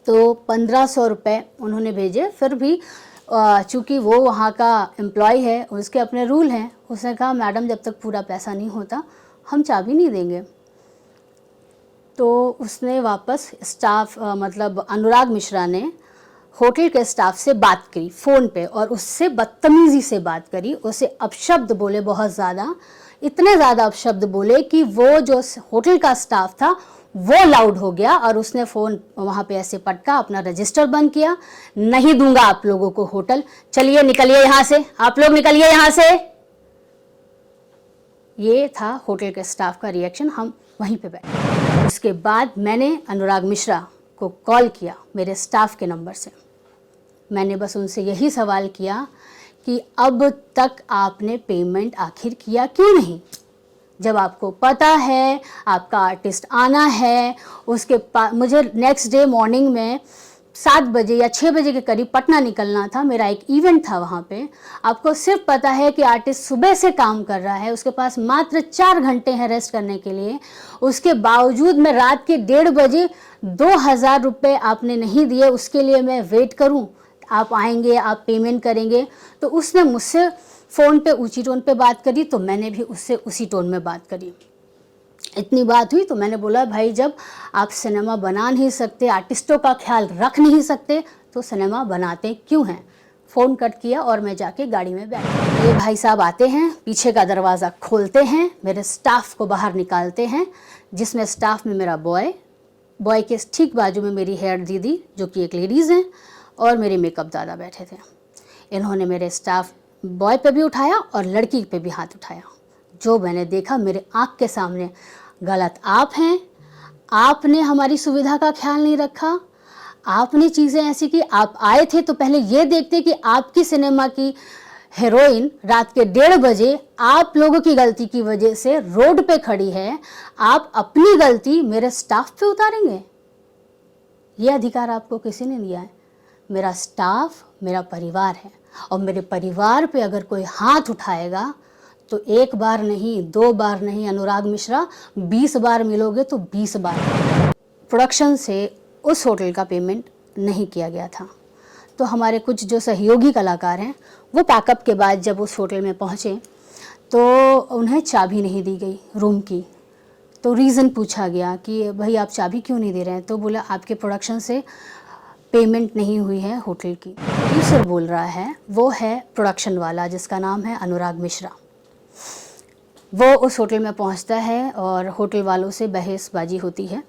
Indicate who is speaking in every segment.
Speaker 1: तो 1500 रुपये उन्होंने भेजे। फिर भी चूँकि वो वहाँ का एम्प्लॉय है, उसके अपने रूल हैं, उसने कहा मैडम जब तक पूरा पैसा नहीं होता हम चाबी नहीं देंगे। तो उसने वापस स्टाफ मतलब अनुराग मिश्रा ने होटल के स्टाफ से बात करी फ़ोन पे और उससे बदतमीज़ी से बात करी, उसे अपशब्द बोले बहुत ज़्यादा, इतने ज़्यादा अपशब्द बोले कि वो जो होटल का स्टाफ था वो लाउड हो गया और उसने फ़ोन वहाँ पे ऐसे पटका, अपना रजिस्टर बंद किया, नहीं दूंगा आप लोगों को होटल, चलिए निकलिए यहाँ से, आप लोग निकलिए यहाँ से। ये था होटल के स्टाफ का रिएक्शन। हम वहीं पे बैठे। उसके बाद मैंने अनुराग मिश्रा को कॉल किया मेरे स्टाफ के नंबर से। मैंने बस उनसे यही सवाल किया कि अब तक आपने पेमेंट आखिर किया क्यों नहीं, जब आपको पता है आपका आर्टिस्ट आना है। उसके मुझे नेक्स्ट डे मॉर्निंग में 7 बजे या 6 बजे के करीब पटना निकलना था, मेरा एक इवेंट था वहाँ पे। आपको सिर्फ पता है कि आर्टिस्ट सुबह से काम कर रहा है, उसके पास मात्र 4 घंटे हैं रेस्ट करने के लिए, उसके बावजूद मैं रात के 1:30 बजे 2000 रुपये आपने नहीं दिए, उसके लिए मैं वेट करूँ, आप आएंगे, आप पेमेंट करेंगे। तो उसने मुझसे फ़ोन पे ऊंची टोन पे बात करी, तो मैंने भी उससे उसी टोन में बात करी। इतनी बात हुई तो मैंने बोला भाई जब आप सिनेमा बना नहीं सकते, आर्टिस्टों का ख्याल रख नहीं सकते, तो सिनेमा बनाते क्यों हैं। फ़ोन कट किया और मैं जाके गाड़ी में बैठी। ये भाई साहब आते हैं, पीछे का दरवाज़ा खोलते हैं, मेरे स्टाफ को बाहर निकालते हैं, जिसमें स्टाफ में मेरा बॉय के ठीक बाजू में मेरी हेयर दीदी जो कि एक लेडीज़ हैं और मेरे मेकअप दादा बैठे थे। इन्होंने मेरे स्टाफ बॉय पे भी उठाया और लड़की पे भी हाथ उठाया। जो मैंने देखा मेरे आँख के सामने, गलत आप हैं, आपने हमारी सुविधा का ख्याल नहीं रखा, आपने चीज़ें ऐसी की। आप आए थे तो पहले ये देखते कि आपकी सिनेमा की हीरोइन रात के 1:30 बजे आप लोगों की गलती की वजह से रोड पे खड़ी है, आप अपनी गलती मेरे स्टाफ पे उतारेंगे। ये अधिकार आपको किसी ने दिया है? मेरा स्टाफ मेरा परिवार है और मेरे परिवार पे अगर कोई हाथ उठाएगा तो 1 बार नहीं, 2 बार नहीं अनुराग मिश्रा, 20 बार मिलोगे तो 20 बार। प्रोडक्शन से उस होटल का पेमेंट नहीं किया गया था। तो हमारे कुछ जो सहयोगी कलाकार हैं वो पैकअप के बाद जब उस होटल में पहुँचे तो उन्हें चाबी नहीं दी गई रूम की। तो रीज़न पूछा गया कि भाई आप चाबी क्यों नहीं दे रहे हैं, तो बोला आपके प्रोडक्शन से पेमेंट नहीं हुई है होटल की। प्रोड्यूसर बोल रहा है, वो है प्रोडक्शन वाला जिसका नाम है अनुराग मिश्रा। वो उस होटल में पहुंचता है और होटल वालों से बहसबाजी होती है।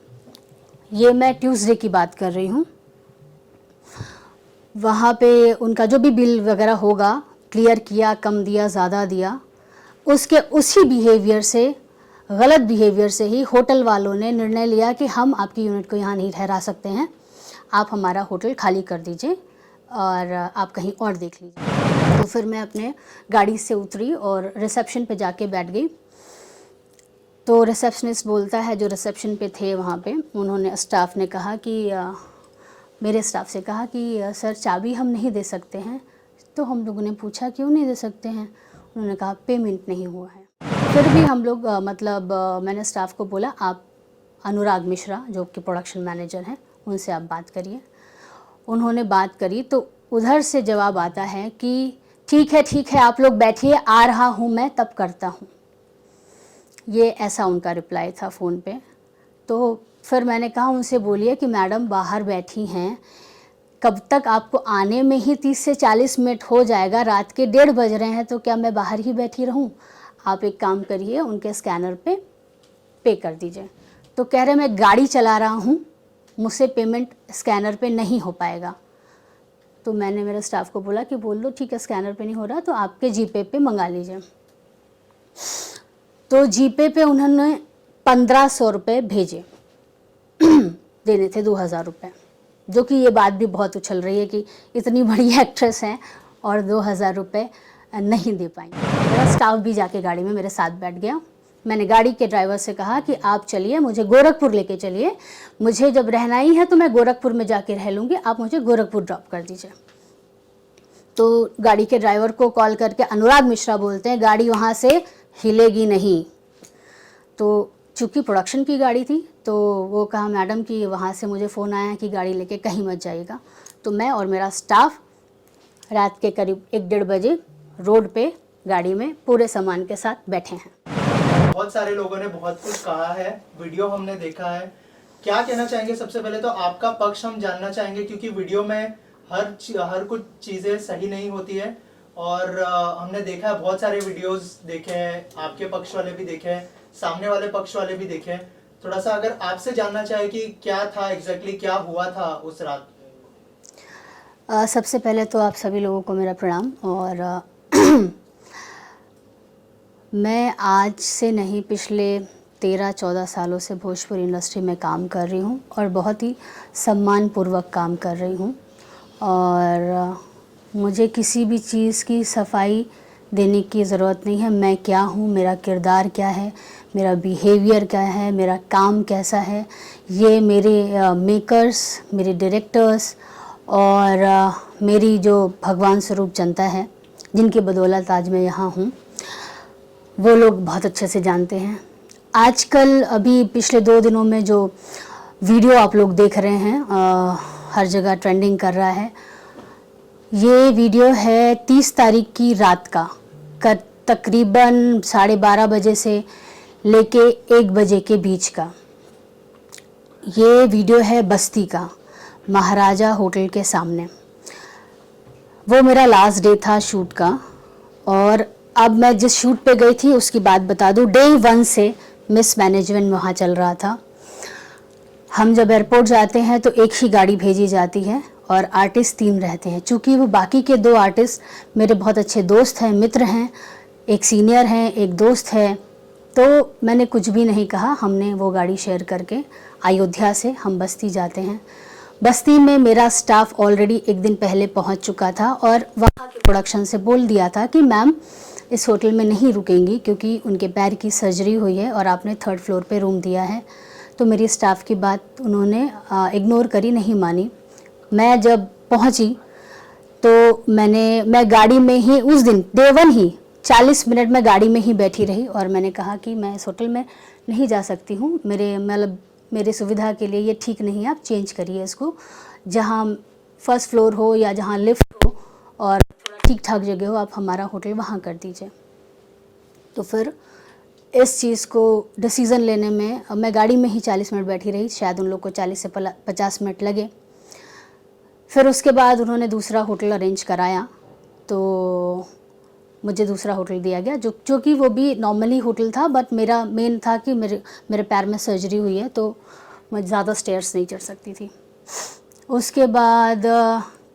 Speaker 1: ये मैं ट्यूसडे की बात कर रही हूँ। वहाँ पे उनका जो भी बिल वगैरह होगा क्लियर किया, कम दिया, ज़्यादा दिया, उसके उसी बिहेवियर से, गलत बिहेवियर से ही होटल वालों ने निर्णय लिया कि हम आपकी यूनिट को यहाँ नहीं ठहरा सकते हैं, आप हमारा होटल खाली कर दीजिए और आप कहीं और देख लीजिए। तो फिर मैं अपने गाड़ी से उतरी और रिसेप्शन पे जाके बैठ गई। तो रिसेप्शनिस्ट बोलता है, जो रिसेप्शन पे थे वहाँ पे, उन्होंने स्टाफ ने कहा कि मेरे स्टाफ से कहा कि सर चाबी हम नहीं दे सकते हैं। तो हम लोगों ने पूछा क्यों नहीं दे सकते हैं, उन्होंने कहा पेमेंट नहीं हुआ है। फिर भी हम लोग मैंने स्टाफ को बोला आप अनुराग मिश्रा जो कि प्रोडक्शन मैनेजर हैं उनसे आप बात करिए। उन्होंने बात करी तो उधर से जवाब आता है कि ठीक है आप लोग बैठिए, आ रहा हूँ मैं, तब करता हूँ। ये ऐसा उनका रिप्लाई था फ़ोन पे। तो फिर मैंने कहा उनसे बोलिए कि मैडम बाहर बैठी हैं, कब तक आपको आने में ही 30 से 40 मिनट हो जाएगा, रात के 1:30 बज रहे हैं, तो क्या मैं बाहर ही बैठी रहूं? आप एक काम करिए, उनके स्कैनर पे कर दीजिए। तो कह रहे मैं गाड़ी चला रहा हूँ, मुझसे पेमेंट स्कैनर पे नहीं हो पाएगा। तो मैंने मेरे स्टाफ को बोला कि बोल दो ठीक है स्कैनर पे नहीं हो रहा तो आपके जीपे पे मंगा लीजिए। तो जीपे पे उन्होंने 1500 रुपये भेजे देने थे 2000 रुपये, जो कि ये बात भी बहुत उछल रही है कि इतनी बड़ी एक्ट्रेस हैं और 2000 रुपये नहीं दे पाएंगे। मेरा स्टाफ भी जाके गाड़ी में मेरे साथ बैठ गया। मैंने गाड़ी के ड्राइवर से कहा कि आप चलिए, मुझे गोरखपुर लेके चलिए, मुझे जब रहना ही है तो मैं गोरखपुर में जाके रह लूँगी, आप मुझे गोरखपुर ड्रॉप कर दीजिए। तो गाड़ी के ड्राइवर को कॉल करके अनुराग मिश्रा बोलते हैं गाड़ी वहाँ से हिलेगी नहीं। तो चूँकि प्रोडक्शन की गाड़ी थी तो वो कहा मैडम कि वहाँ से मुझे फ़ोन आया कि गाड़ी लेके कहीं मत जाइएगा। तो मैं और मेरा स्टाफ रात के करीब 1-1:30 बजे रोड पे गाड़ी में पूरे सामान के साथ बैठे हैं।
Speaker 2: बहुत सारे लोगों ने बहुत कुछ कहा है, वीडियो हमने देखा है, क्या कहना चाहेंगे? सबसे पहले तो आपका पक्ष हम जानना चाहेंगे, क्योंकि वीडियो में हर कुछ चीज़ें सही नहीं होती है। और हमने देखा है, बहुत सारे वीडियोस देखे हैं, आपके पक्ष वाले भी देखे हैं, सामने वाले पक्ष वाले भी देखे हैं। थोड़ा सा अगर आपसे जानना चाहे कि क्या था एग्जैक्टली, क्या हुआ था उस रात।
Speaker 1: सबसे पहले तो आप सभी लोगों को मेरा प्रणाम। और मैं आज से नहीं, पिछले 13-14 सालों से भोजपुरी इंडस्ट्री में काम कर रही हूँ और बहुत ही सम्मानपूर्वक काम कर रही हूँ। और मुझे किसी भी चीज़ की सफाई देने की ज़रूरत नहीं है। मैं क्या हूँ, मेरा किरदार क्या है, मेरा बिहेवियर क्या है, मेरा काम कैसा है, ये मेरे मेकर्स, मेरे डायरेक्टर्स और मेरी जो भगवान स्वरूप जनता है, जिनकी बदौलत आज मैं यहाँ हूँ, वो लोग बहुत अच्छे से जानते हैं। आजकल अभी पिछले 2 दिनों में जो वीडियो आप लोग देख रहे हैं, हर जगह ट्रेंडिंग कर रहा है, ये वीडियो है 30 तारीख की रात का, तकरीबन 12:30 बजे से लेके 1 बजे के बीच का। ये वीडियो है बस्ती का, महाराजा होटल के सामने। वो मेरा लास्ट डे था शूट का। और अब मैं जिस शूट पे गई थी उसकी बात बता दूं, डे 1 से मिस मैनेजमेंट वहाँ चल रहा था। हम जब एयरपोर्ट जाते हैं तो एक ही गाड़ी भेजी जाती है और आर्टिस्ट 3 रहते हैं। चूँकि वो बाकी के 2 आर्टिस्ट मेरे बहुत अच्छे दोस्त हैं, मित्र हैं, एक सीनियर हैं, एक दोस्त है, तो मैंने कुछ भी नहीं कहा। हमने वो गाड़ी शेयर करके अयोध्या से हम बस्ती जाते हैं। बस्ती में मेरा स्टाफ ऑलरेडी 1 दिन पहले पहुंच चुका था और वहाँ के प्रोडक्शन से बोल दिया था कि मैम इस होटल में नहीं रुकेंगी क्योंकि उनके पैर की सर्जरी हुई है और आपने 3rd फ्लोर पे रूम दिया है। तो मेरी स्टाफ की बात उन्होंने इग्नोर करी, नहीं मानी। मैं जब पहुंची तो मैं गाड़ी में ही उस दिन डे 1 ही 40 मिनट में गाड़ी में ही बैठी रही और मैंने कहा कि मैं इस होटल में नहीं जा सकती हूँ, मेरे सुविधा के लिए ये ठीक नहीं है, आप चेंज करिए इसको, जहाँ 1st फ्लोर हो या जहाँ लिफ्ट हो और ठीक ठाक जगह हो, आप हमारा होटल वहाँ कर दीजिए। तो फिर इस चीज़ को डिसीज़न लेने में मैं गाड़ी में ही 40 मिनट बैठी रही, शायद उन लोग को 40 से 50 मिनट लगे। फिर उसके बाद उन्होंने दूसरा होटल अरेंज कराया, तो मुझे दूसरा होटल दिया गया, जो कि वो भी नॉर्मली होटल था, बट मेरा मेन था कि मेरे पैर में सर्जरी हुई है तो मैं ज़्यादा स्टेयर्स नहीं चढ़ सकती थी। उसके बाद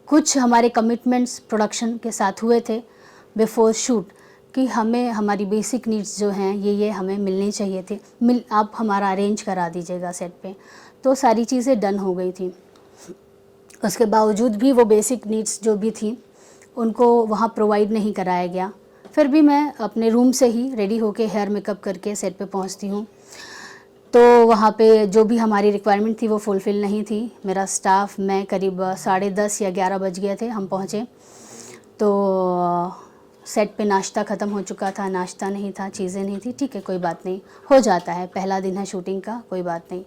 Speaker 1: कुछ हमारे कमिटमेंट्स प्रोडक्शन के साथ हुए थे बिफोर शूट कि हमें हमारी बेसिक नीड्स जो हैं ये हमें मिलनी चाहिए थी, आप हमारा अरेंज करा दीजिएगा सेट पे। तो सारी चीज़ें डन हो गई थी। उसके बावजूद भी वो बेसिक नीड्स जो भी थी उनको वहाँ प्रोवाइड नहीं कराया गया। फिर भी मैं अपने रूम से ही रेडी होके हेयर मेकअप करके सेट पे पहुँचती हूँ, तो वहाँ पे जो भी हमारी रिक्वायरमेंट थी वो फुलफ़िल नहीं थी। मेरा स्टाफ, मैं करीब 10:30 या 11 बज गए थे हम पहुँचे, तो सेट पे नाश्ता ख़त्म हो चुका था, नाश्ता नहीं था, चीज़ें नहीं थी। ठीक है, कोई बात नहीं, हो जाता है, पहला दिन है शूटिंग का, कोई बात नहीं।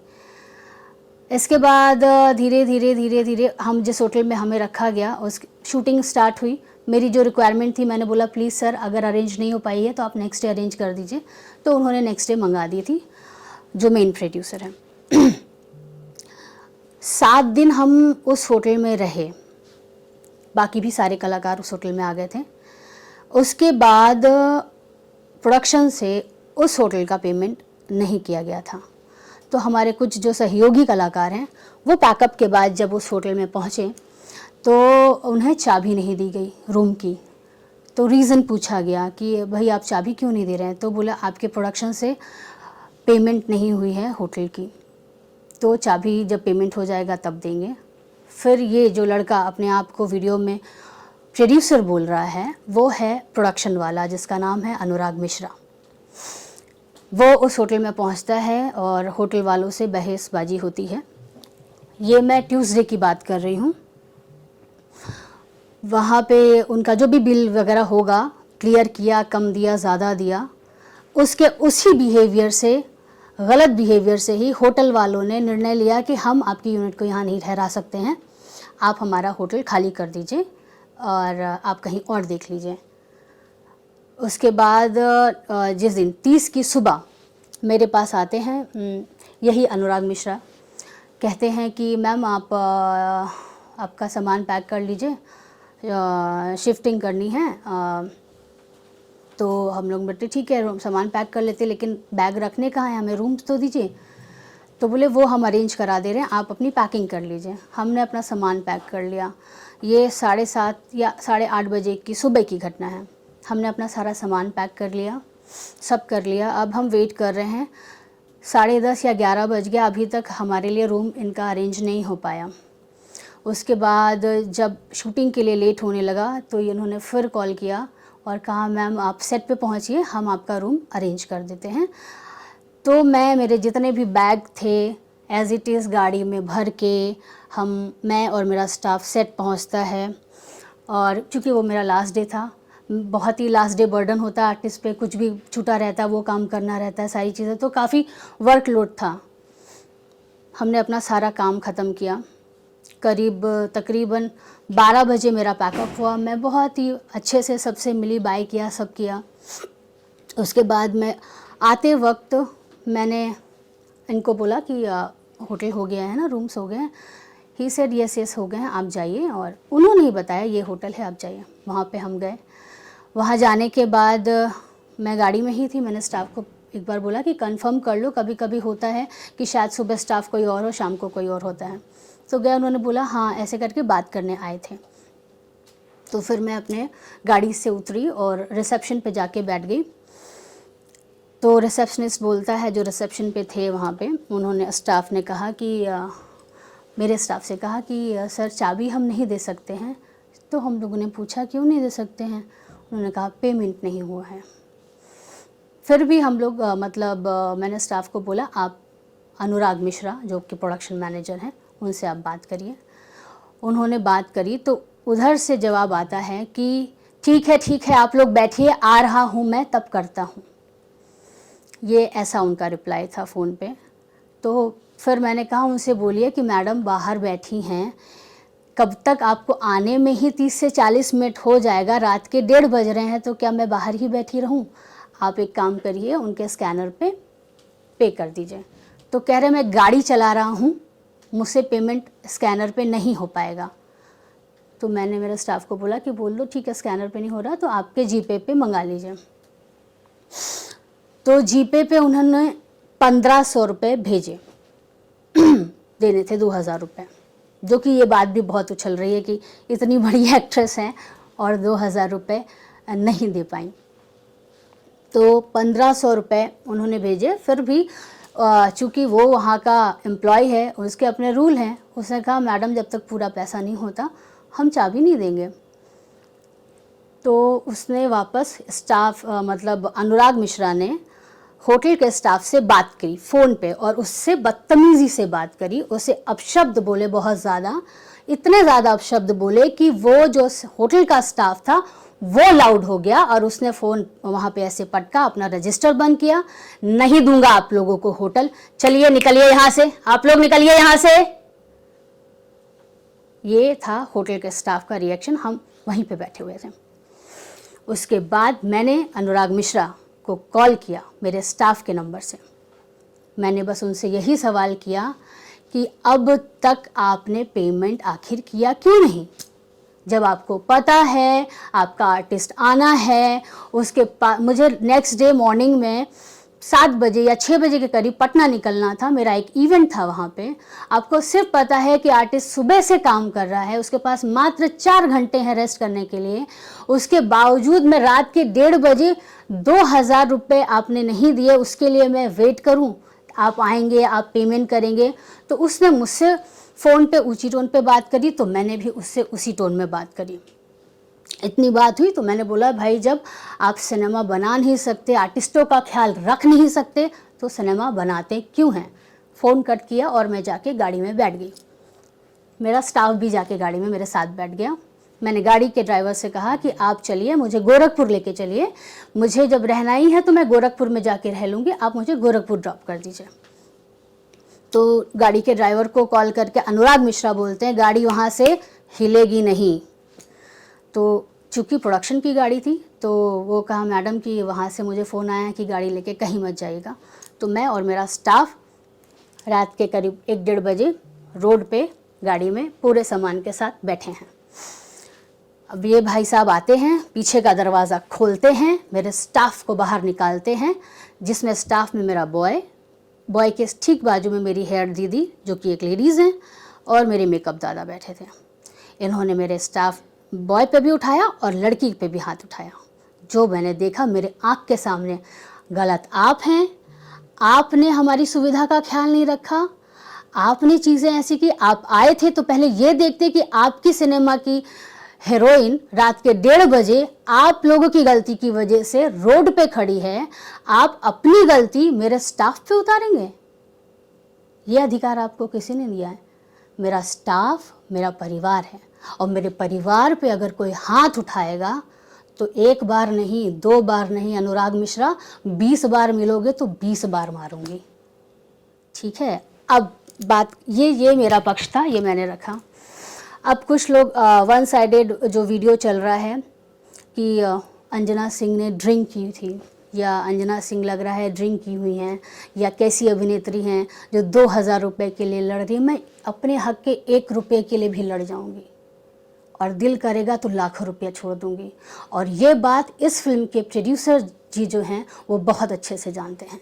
Speaker 1: इसके बाद धीरे धीरे हम जिस होटल में हमें रखा गया उस शूटिंग स्टार्ट हुई। मेरी जो रिक्वायरमेंट थी, मैंने बोला प्लीज़ सर अगर अरेंज नहीं हो पाई है तो आप नेक्स्ट डे अरेंज कर दीजिए, तो उन्होंने नेक्स्ट डे मंगा दी थी, जो मेन प्रोड्यूसर है। 7 दिन हम उस होटल में रहे, बाकी भी सारे कलाकार उस होटल में आ गए थे। उसके बाद प्रोडक्शन से उस होटल का पेमेंट नहीं किया गया था, तो हमारे कुछ जो सहयोगी कलाकार हैं वो पैकअप के बाद जब उस होटल में पहुँचे तो उन्हें चाबी नहीं दी गई रूम की। तो रीज़न पूछा गया कि भाई आप चाबी क्यों नहीं दे रहे हैं, तो बोला आपके प्रोडक्शन से पेमेंट नहीं हुई है होटल की, तो चाबी जब पेमेंट हो जाएगा तब देंगे। फिर ये जो लड़का अपने आप को वीडियो में प्रोड्यूसर बोल रहा है वो है प्रोडक्शन वाला, जिसका नाम है अनुराग मिश्रा। वो उस होटल में पहुंचता है और होटल वालों से बहसबाजी होती है। ये मैं ट्यूसडे की बात कर रही हूँ। वहाँ पे उनका जो भी बिल वगैरह होगा क्लियर किया, कम दिया, ज़्यादा दिया, उसके उसी बिहेवियर से गलत बिहेवियर से ही होटल वालों ने निर्णय लिया कि हम आपकी यूनिट को यहाँ नहीं ठहरा सकते हैं, आप हमारा होटल खाली कर दीजिए और आप कहीं और देख लीजिए। उसके बाद जिस दिन 30 की सुबह मेरे पास आते हैं यही अनुराग मिश्रा, कहते हैं कि मैम आप आपका सामान पैक कर लीजिए, शिफ्टिंग करनी है। तो हम लोग बोलते ठीक है सामान पैक कर लेते, लेकिन बैग रखने कहाँ है, हमें रूम तो दीजिए। तो बोले वो हम अरेंज करा दे रहे हैं, आप अपनी पैकिंग कर लीजिए। हमने अपना सामान पैक कर लिया। ये 7:30 या 8:30 बजे की सुबह की घटना है। हमने अपना सारा सामान पैक कर लिया, सब कर लिया। अब हम वेट कर रहे हैं, 10:30 या 11 बज गया, अभी तक हमारे लिए रूम इनका अरेंज नहीं हो पाया। उसके बाद जब शूटिंग के लिए लेट होने लगा तो इन्होंने फिर कॉल किया और कहा मैम आप सेट पे पहुंचिए, हम आपका रूम अरेंज कर देते हैं। तो मेरे जितने भी बैग थे एज़ इट इज़ गाड़ी में भर के मैं और मेरा स्टाफ सेट पहुंचता है। और चूँकि वो मेरा लास्ट डे था, बहुत ही लास्ट डे बर्डन होता है आर्टिस्ट पे, कुछ भी छूटा रहता है वो काम करना रहता है, सारी चीज़ें, तो काफ़ी वर्कलोड था। हमने अपना सारा काम ख़त्म किया। तकरीबन 12 बजे मेरा पैकअप हुआ। मैं बहुत ही अच्छे से सबसे मिली, बाय किया, सब किया। उसके बाद मैं आते वक्त मैंने इनको बोला कि होटल हो गया है ना, रूम्स हो गए हैं। ही सेड यस हो गए हैं, आप जाइए। और उन्होंने ही बताया ये होटल है, आप जाइए। वहाँ पे हम गए। वहाँ जाने के बाद मैं गाड़ी में ही थी। मैंने स्टाफ को एक बार बोला कि कंफर्म कर लो, कभी कभी होता है कि शायद सुबह स्टाफ कोई और हो, शाम को कोई और होता है। तो गए, उन्होंने बोला हाँ, ऐसे करके बात करने आए थे। तो फिर मैं अपने गाड़ी से उतरी और रिसेप्शन पे जाके बैठ गई। तो रिसेप्शनिस्ट बोलता है, जो रिसेप्शन पे थे वहाँ पे, उन्होंने स्टाफ ने कहा कि मेरे स्टाफ से कहा कि सर चाबी हम नहीं दे सकते हैं। तो हम लोगों ने पूछा क्यों नहीं दे सकते हैं? उन्होंने कहा पेमेंट नहीं हुआ है। फिर भी हम लोग मैंने स्टाफ को बोला आप अनुराग मिश्रा जो कि प्रोडक्शन मैनेजर हैं उनसे आप बात करिए। उन्होंने बात करी तो उधर से जवाब आता है कि ठीक है आप लोग बैठिए, आ रहा हूँ मैं, तब करता हूँ। ये ऐसा उनका रिप्लाई था फ़ोन पे। तो फिर मैंने कहा उनसे बोलिए कि मैडम बाहर बैठी हैं, कब तक आपको आने में ही 30 से 40 मिनट हो जाएगा, रात के 1:30 बज रहे हैं, तो क्या मैं बाहर ही बैठी रहूं? आप एक काम करिए, उनके स्कैनर पे कर दीजिए। तो कह रहे मैं गाड़ी चला रहा हूं, मुझसे पेमेंट स्कैनर पे नहीं हो पाएगा। तो मैंने मेरे स्टाफ को बोला कि बोल दो ठीक है स्कैनर पे नहीं हो रहा तो आपके जीपे पे मंगा लीजिए। तो जीपे पे उन्होंने 1500 रुपये भेजे देने थे 2000 रुपये, जो कि ये बात भी बहुत उछल रही है कि इतनी बड़ी एक्ट्रेस हैं और 2000 रुपये नहीं दे पाई। तो 1500 रुपये उन्होंने भेजे। फिर भी चूँकि वो वहाँ का एम्प्लॉय है, उसके अपने रूल हैं, उसने कहा मैडम जब तक पूरा पैसा नहीं होता हम चाबी नहीं देंगे। तो उसने वापस स्टाफ अनुराग मिश्रा ने होटल के स्टाफ से बात करी फ़ोन पे और उससे बदतमीज़ी से बात करी, उसे अपशब्द बोले, बहुत ज़्यादा, इतने ज़्यादा अपशब्द बोले कि वो जो होटल का स्टाफ था वो लाउड हो गया और उसने फ़ोन वहाँ पे ऐसे पटका, अपना रजिस्टर बंद किया। नहीं दूंगा आप लोगों को होटल, चलिए निकलिए यहाँ से, आप लोग निकलिए यहाँ से। ये था होटल के स्टाफ का रिएक्शन। हम वहीं पे बैठे हुए थे। उसके बाद मैंने अनुराग मिश्रा को कॉल किया मेरे स्टाफ के नंबर से। मैंने बस उनसे यही सवाल किया कि अब तक आपने पेमेंट आखिर किया क्यों नहीं? जब आपको पता है आपका आर्टिस्ट आना है, उसके मुझे नेक्स्ट डे मॉर्निंग में 7 बजे या 6 बजे के करीब पटना निकलना था, मेरा एक इवेंट था वहाँ पे। आपको सिर्फ पता है कि आर्टिस्ट सुबह से काम कर रहा है, उसके पास मात्र 4 घंटे हैं रेस्ट करने के लिए, उसके बावजूद मैं रात के 1:30 बजे 2000 रुपये आपने नहीं दिए, उसके लिए मैं वेट करूँ? आप आएंगे, आप पेमेंट करेंगे? तो उसने मुझसे फ़ोन पे ऊंची टोन पे बात करी, तो मैंने भी उससे उसी टोन में बात करी। इतनी बात हुई तो मैंने बोला भाई जब आप सिनेमा बना नहीं सकते, आर्टिस्टों का ख्याल रख नहीं सकते, तो सिनेमा बनाते क्यों हैं? फ़ोन कट किया और मैं जाके गाड़ी में बैठ गई। मेरा स्टाफ भी जाके गाड़ी में मेरे साथ बैठ गया। मैंने गाड़ी के ड्राइवर से कहा कि आप चलिए, मुझे गोरखपुर लेके चलिए, मुझे जब रहना ही है तो मैं गोरखपुर में जाके रह लूँगी, आप मुझे गोरखपुर ड्रॉप कर दीजिए। तो गाड़ी के ड्राइवर को कॉल करके अनुराग मिश्रा बोलते हैं गाड़ी वहाँ से हिलेगी नहीं। तो चूँकि प्रोडक्शन की गाड़ी थी तो वो कहा मैडम कि वहाँ से मुझे फ़ोन आया कि गाड़ी लेके कहीं मत जाइएगा। तो मैं और मेरा स्टाफ रात के करीब 1-1:30 बजे रोड पे गाड़ी में पूरे सामान के साथ बैठे हैं। अब ये भाई साहब आते हैं, पीछे का दरवाज़ा खोलते हैं, मेरे स्टाफ को बाहर निकालते हैं, जिसमें स्टाफ में मेरा बॉय के ठीक बाजू में मेरी हेयर दीदी जो कि एक लेडीज़ हैं और मेरे मेकअप दादा बैठे थे। इन्होंने मेरे स्टाफ बॉय पे भी उठाया और लड़की पे भी हाथ उठाया। जो मैंने देखा मेरे आँख के सामने, गलत आप हैं, आपने हमारी सुविधा का ख्याल नहीं रखा, आपने चीज़ें ऐसी की, आप आए थे तो पहले ये देखते कि आपकी सिनेमा की हीरोइन रात के 1:30 बजे आप लोगों की गलती की वजह से रोड पे खड़ी है, आप अपनी गलती मेरे स्टाफ पे उतारेंगे? ये अधिकार आपको किसी ने दिया है? मेरा स्टाफ मेरा परिवार है और मेरे परिवार पे अगर कोई हाथ उठाएगा तो 1 बार नहीं, 2 बार नहीं अनुराग मिश्रा, 20 बार मिलोगे तो 20 बार मारूंगी। ठीक है, अब बात ये मेरा पक्ष था, ये मैंने रखा। अब कुछ लोग वन साइडेड जो वीडियो चल रहा है कि अंजना सिंह ने ड्रिंक की थी या अंजना सिंह लग रहा है ड्रिंक की हुई हैं या कैसी अभिनेत्री हैं जो 2000 रुपये के लिए लड़ रही है। मैं अपने हक के 1 रुपये के लिए भी लड़ जाऊंगी और दिल करेगा तो लाखों रुपया छोड़ दूंगी। और ये बात इस फिल्म के प्रोड्यूसर जी जो हैं वो बहुत अच्छे से जानते हैं।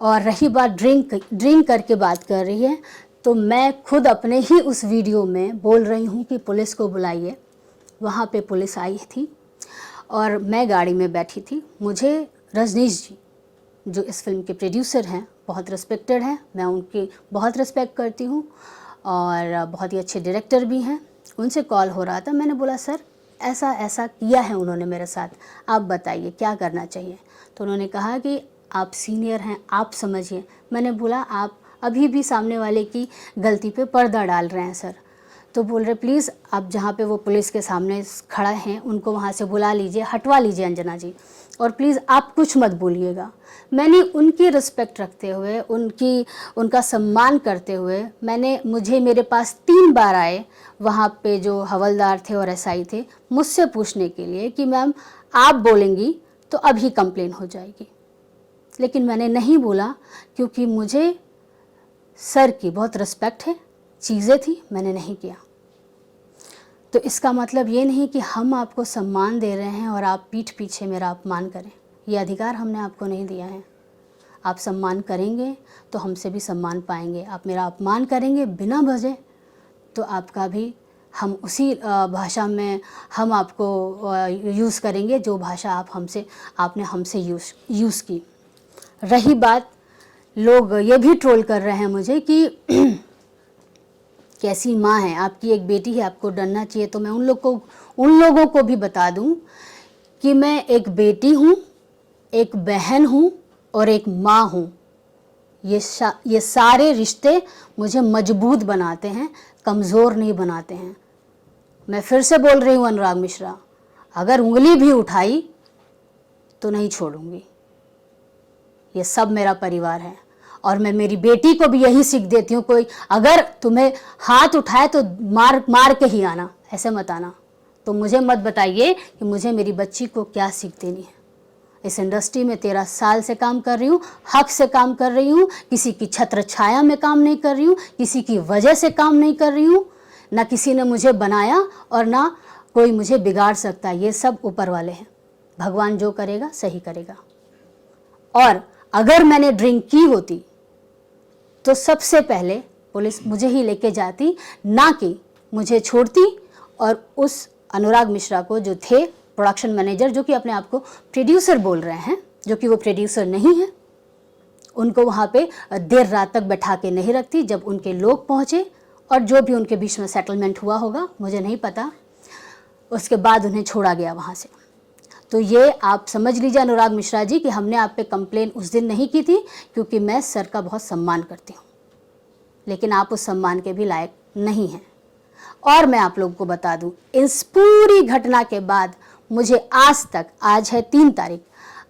Speaker 1: और रही बात ड्रिंक करके बात कर रही है, तो मैं खुद अपने ही उस वीडियो में बोल रही हूँ कि पुलिस को बुलाइए। वहाँ पे पुलिस आई थी और मैं गाड़ी में बैठी थी। मुझे रजनीश जी जो इस फिल्म के प्रोड्यूसर हैं बहुत रिस्पेक्टेड हैं, मैं उनकी बहुत रिस्पेक्ट करती हूँ और बहुत ही अच्छे डायरेक्टर भी हैं। उनसे कॉल हो रहा था, मैंने बोला सर ऐसा ऐसा किया है उन्होंने मेरे साथ, आप बताइए क्या करना चाहिए। तो उन्होंने कहा कि आप सीनियर हैं, आप समझिए। मैंने बोला आप अभी भी सामने वाले की गलती पे पर्दा डाल रहे हैं सर। तो बोल रहे प्लीज़ आप जहाँ पे वो पुलिस के सामने खड़ा हैं उनको वहाँ से बुला लीजिए, हटवा लीजिए अंजना जी, और प्लीज़ आप कुछ मत बोलिएगा। मैंने उनकी रिस्पेक्ट रखते हुए, उनका सम्मान करते हुए, मुझे मेरे पास 3 बार आए वहाँ पे जो हवलदार थे और एसआई थे मुझसे पूछने के लिए कि मैम आप बोलेंगी तो अभी कंप्लेन हो जाएगी। लेकिन मैंने नहीं बोला क्योंकि मुझे सर की बहुत रिस्पेक्ट है, चीज़ें थी, मैंने नहीं किया। तो इसका मतलब ये नहीं कि हम आपको सम्मान दे रहे हैं और आप पीठ पीछे मेरा अपमान करें, ये अधिकार हमने आपको नहीं दिया है। आप सम्मान करेंगे तो हमसे भी सम्मान पाएंगे, आप मेरा अपमान करेंगे बिना वजह तो आपका भी हम उसी भाषा में हम आपको यूज़ करेंगे जो भाषा आपने हमसे यूज़ की। रही बात, लोग ये भी ट्रोल कर रहे हैं मुझे कि कैसी माँ है, आपकी एक बेटी है, आपको डरना चाहिए। तो मैं उन लोगों को भी बता दूं कि मैं एक बेटी हूँ, एक बहन हूँ और एक माँ हूँ। ये सारे रिश्ते मुझे मजबूत बनाते हैं, कमज़ोर नहीं बनाते हैं। मैं फिर से बोल रही हूँ अनुराग मिश्रा, अगर उंगली भी उठाई तो नहीं छोड़ूंगी। ये सब मेरा परिवार है और मैं मेरी बेटी को भी यही सीख देती हूँ, कोई अगर तुम्हें हाथ उठाए तो मार के ही आना, ऐसे मत आना। तो मुझे मत बताइए कि मुझे मेरी बच्ची को क्या सीख देनी है। इस इंडस्ट्री में 13 साल से काम कर रही हूँ, हक से काम कर रही हूँ, किसी की छत्र छाया में काम नहीं कर रही हूँ, किसी की वजह से काम नहीं कर रही हूँ। ना किसी ने मुझे बनाया और ना कोई मुझे बिगाड़ सकता। ये सब ऊपर वाले हैं, भगवान जो करेगा सही करेगा। और अगर मैंने ड्रिंक की होती तो सबसे पहले पुलिस मुझे ही लेके जाती, ना कि मुझे छोड़ती और उस अनुराग मिश्रा को जो थे प्रोडक्शन मैनेजर, जो कि अपने आप को प्रोड्यूसर बोल रहे हैं, जो कि वो प्रोड्यूसर नहीं है, उनको वहाँ पे देर रात तक बैठा के नहीं रखती। जब उनके लोग पहुँचे और जो भी उनके बीच में सेटलमेंट हुआ होगा मुझे नहीं पता, उसके बाद उन्हें छोड़ा गया वहाँ से। तो ये आप समझ लीजिए अनुराग मिश्रा जी कि हमने आप पे कंप्लेन उस दिन नहीं की थी क्योंकि मैं सर का बहुत सम्मान करती हूँ, लेकिन आप उस सम्मान के भी लायक नहीं हैं। और मैं आप लोगों को बता दूं, इस पूरी घटना के बाद मुझे आज तक, आज है 3 तारीख,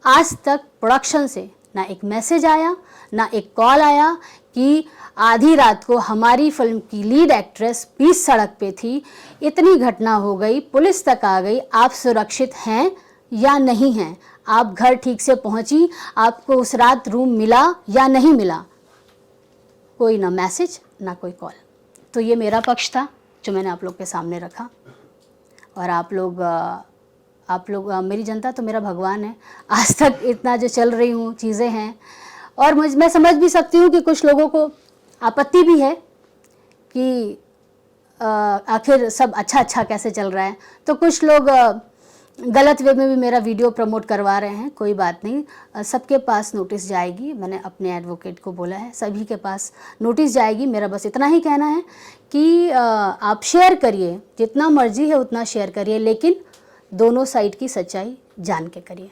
Speaker 1: आज तक प्रोडक्शन से ना एक मैसेज आया, ना एक कॉल आया कि आधी रात को हमारी फिल्म की लीड एक्ट्रेस बीच सड़क पे थी, इतनी घटना हो गई, पुलिस तक आ गई, आप सुरक्षित हैं या नहीं हैं, आप घर ठीक से पहुंची, आपको उस रात रूम मिला या नहीं मिला। कोई ना मैसेज ना कोई कॉल। तो ये मेरा पक्ष था जो मैंने आप लोग के सामने रखा। और आप लोग मेरी जनता तो मेरा भगवान है। आज तक इतना जो चल रही हूँ चीज़ें हैं, और मैं समझ भी सकती हूँ कि कुछ लोगों को आपत्ति भी है कि आखिर सब अच्छा कैसे चल रहा है। तो कुछ लोग गलत वे में भी मेरा वीडियो प्रमोट करवा रहे हैं। कोई बात नहीं, सबके पास नोटिस जाएगी। मैंने अपने एडवोकेट को बोला है, सभी के पास नोटिस जाएगी। मेरा बस इतना ही कहना है कि आप शेयर करिए, जितना मर्जी है उतना शेयर करिए, लेकिन दोनों साइड की सच्चाई जान के करिए।